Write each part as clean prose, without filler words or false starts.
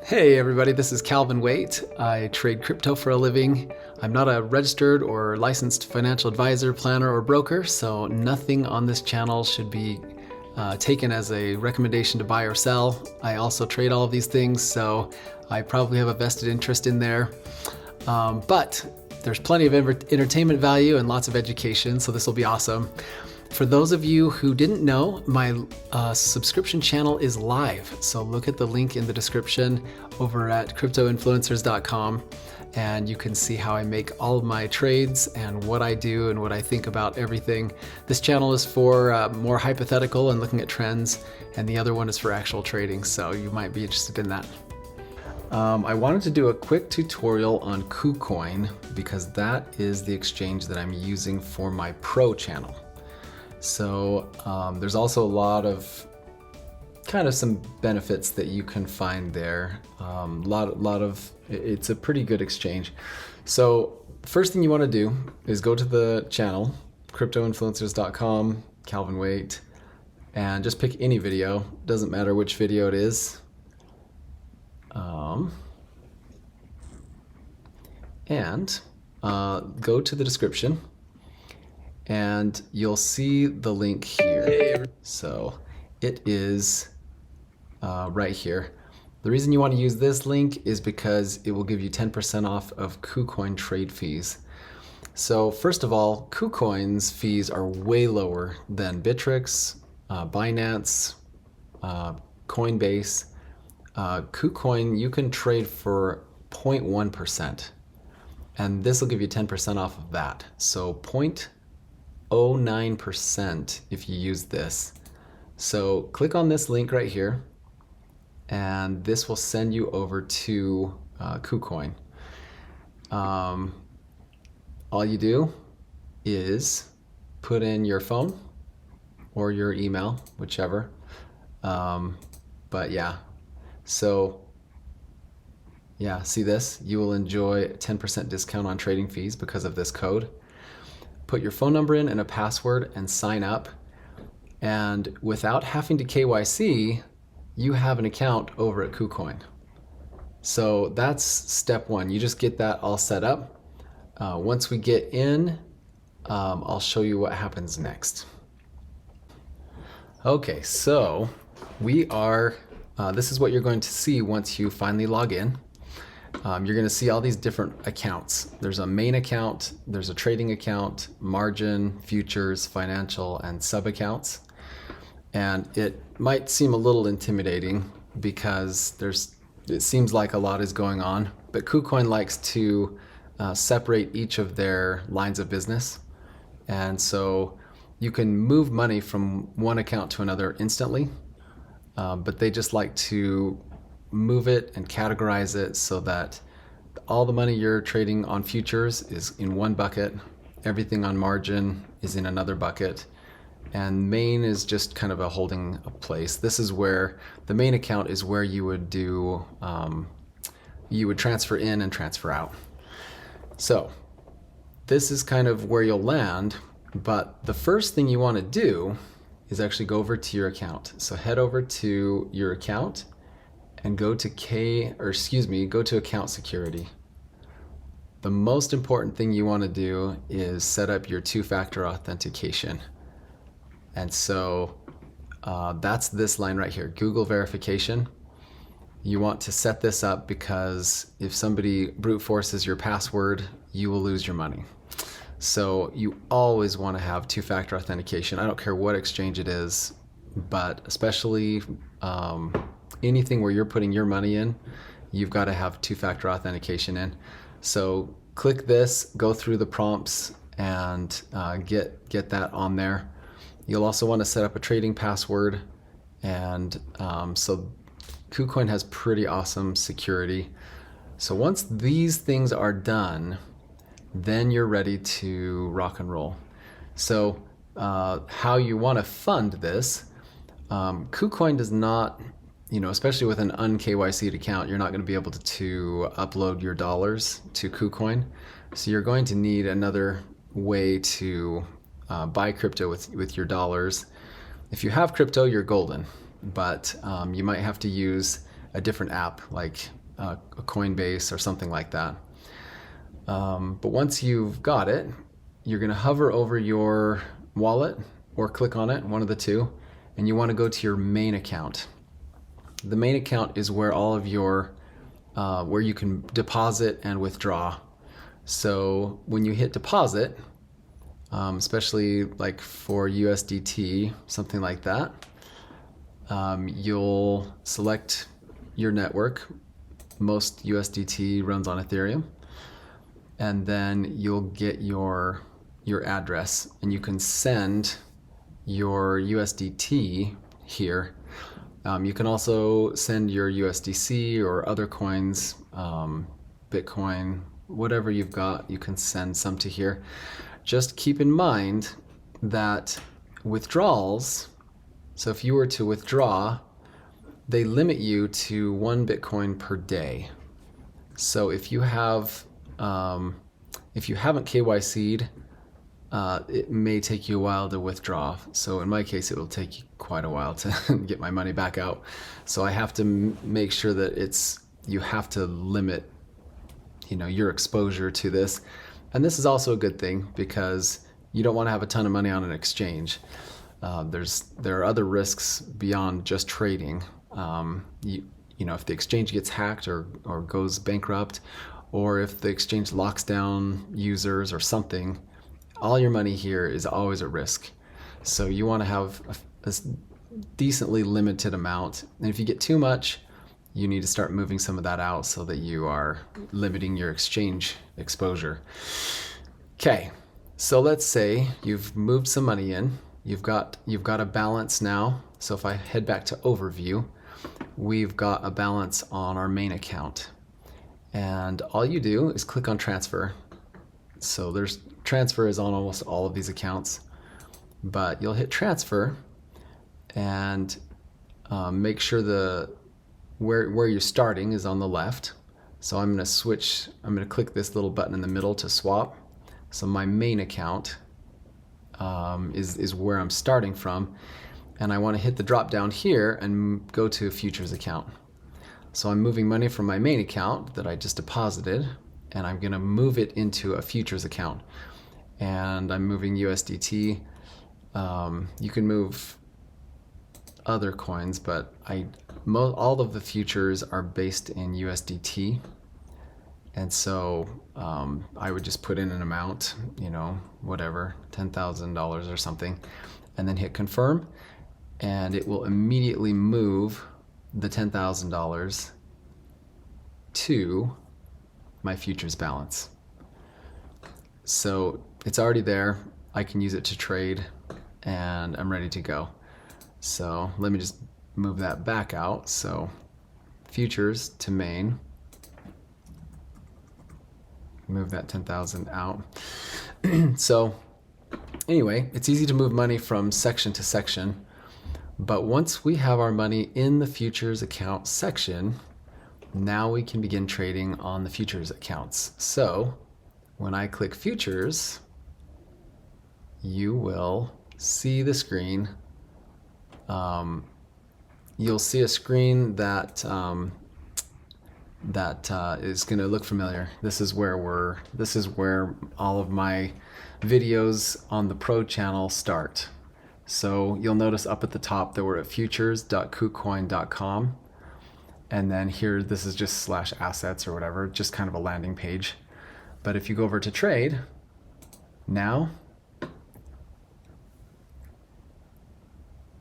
Hey everybody, this is Calvin Waite. I trade crypto for a living. I'm not a registered or licensed financial advisor, planner, or broker, so nothing on this channel should be taken as a recommendation to buy or sell. I also trade all of these things, so I probably have a vested interest in there. But there's plenty of entertainment value and lots of education, so this will be awesome. For those of you who didn't know, my subscription channel is live. So look at the link in the description over at cryptoinfluencers.com and you can see how I make all of my trades and what I do and what I think about everything. This channel is for more hypothetical and looking at trends, and the other one is for actual trading, so you might be interested in that. I wanted to do a quick tutorial on KuCoin because that is the exchange that I'm using for my pro channel. So there's also a lot of some benefits that you can find there. It's a pretty good exchange. So first thing you want to do is go to the channel, cryptoinfluencers.com, Calvin Waite, and just pick any video. Doesn't matter which video it is. And go to the description. And you'll see the link here. So it is right here. The reason you want to use this link is because it will give you 10% off of KuCoin trade fees. So first of all, KuCoin's fees are way lower than Bittrex, Binance, Coinbase. KuCoin, you can trade for 0.1%, and this will give you 10% off of that. So 0.09% if you use this. So click on this link right here, and this will send you over to KuCoin. All you do is put in your phone or your email, whichever. But yeah, so yeah, see this? You will enjoy 10% discount on trading fees because of this code. Put your phone number in and a password and sign up. And without having to KYC, you have an account over at KuCoin. So that's step one. You just get that all set up. Once we get in, I'll show you what happens next. Okay, so we are, this is what you're going to see once you finally log in. You're going to see all these different accounts. There's a main account, there's a trading account, margin, futures, financial, and sub accounts. And it might seem a little intimidating because it seems like a lot is going on, but KuCoin likes to separate each of their lines of business. And so you can move money from one account to another instantly, but they just like to move it and categorize it so that all the money you're trading on futures is in one bucket, everything on margin is in another bucket, and main is just kind of a holding place. This is where the main account is where you would do, you would transfer in and transfer out. So this is kind of where you'll land, but the first thing you want to do is actually go over to your account. So head over to your account and go to go to account security. The most important thing you want to do is set up your two-factor authentication. And so that's this line right here, Google verification. You want to set this up because if somebody brute forces your password, you will lose your money. So you always want to have two-factor authentication. I don't care what exchange it is, but especially anything where you're putting your money in, you've got to have two-factor authentication in. So click this, go through the prompts, and get that on there. You'll also want to set up a trading password, and so KuCoin has pretty awesome security. So once these things are done, then you're ready to rock and roll. So how you want to fund this, KuCoin does not, especially with an un-KYC'd account, you're not going to be able to upload your dollars to KuCoin. So you're going to need another way to buy crypto with your dollars. If you have crypto, you're golden, but you might have to use a different app like a Coinbase or something like that. But once you've got it, you're going to hover over your wallet or click on it, one of the two, and you want to go to your main account. The main account is where all of your, where you can deposit and withdraw. So when you hit deposit, especially like for USDT, something like that, you'll select your network. Most USDT runs on Ethereum. And then you'll get your address, and you can send your USDT here. You can also send your USDC or other coins, Bitcoin, whatever you've got, you can send some to here. Just keep in mind that withdrawals, so if you were to withdraw, they limit you to 1 Bitcoin per day. So if you haven't KYC'd, it may take you a while to withdraw. So in my case, it will take quite a while to get my money back out. So I have to make sure that you have to limit, your exposure to this. And this is also a good thing because you don't want to have a ton of money on an exchange. There are other risks beyond just trading. If the exchange gets hacked or goes bankrupt, or if the exchange locks down users or something, all your money here is always at risk. So you want to have a decently limited amount. And if you get too much, you need to start moving some of that out so that you are limiting your exchange exposure. Okay, so let's say you've moved some money in. You've got a balance now. So if I head back to overview, we've got a balance on our main account. And all you do is click on transfer. So transfer is on almost all of these accounts, but you'll hit transfer and make sure where you're starting is on the left. So I'm going to click this little button in the middle to swap. So my main account is where I'm starting from, and I want to hit the drop down here and go to a futures account. So I'm moving money from my main account that I just deposited, and I'm going to move it into a futures account. And I'm moving USDT. You can move other coins, but all of the futures are based in USDT. And so I would just put in an amount, whatever, $10,000 or something, and then hit confirm, and it will immediately move the $10,000 to my futures balance. So it's already there. I can use it to trade, and I'm ready to go. So let me just move that back out. So futures to main. Move that 10,000 out. So anyway, it's easy to move money from section to section. But once we have our money in the futures account section, now we can begin trading on the futures accounts. So when I click futures, you will see the screen. You'll see a screen that is going to look familiar. This is where all of my videos on the Pro channel start. So you'll notice up at the top that we're at futures.kucoin.com. And then here, this is just /assets or whatever, just kind of a landing page. But if you go over to trade, now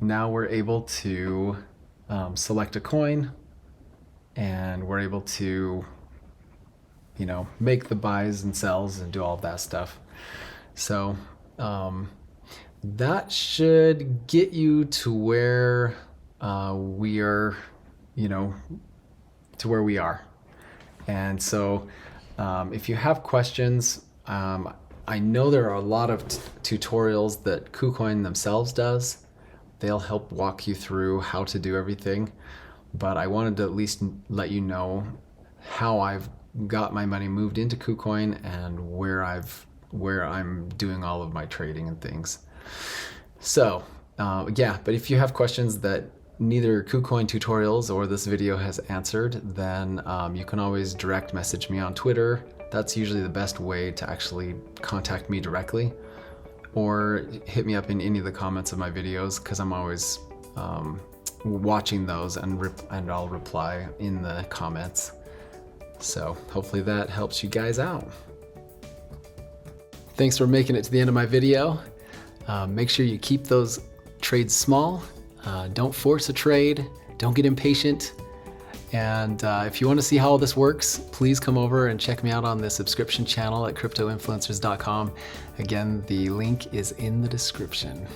we're able to select a coin, and we're able to, make the buys and sells and do all of that stuff. So that should get you to where we are, to where we are. And so if you have questions, I know there are a lot of tutorials that KuCoin themselves does. They'll help walk you through how to do everything. But I wanted to at least let you know how I've got my money moved into KuCoin and where I'm doing all of my trading and things. So yeah, but if you have questions that neither KuCoin tutorials or this video has answered, then you can always direct message me on Twitter. That's usually the best way to actually contact me directly, or hit me up in any of the comments of my videos, because I'm always watching those, and I'll reply in the comments. So hopefully that helps you guys out. Thanks for making it to the end of my video. Make sure you keep those trades small. Don't force a trade. Don't get impatient. And if you want to see how all this works, please come over and check me out on the subscription channel at cryptoinfluencers.com. Again, the link is in the description.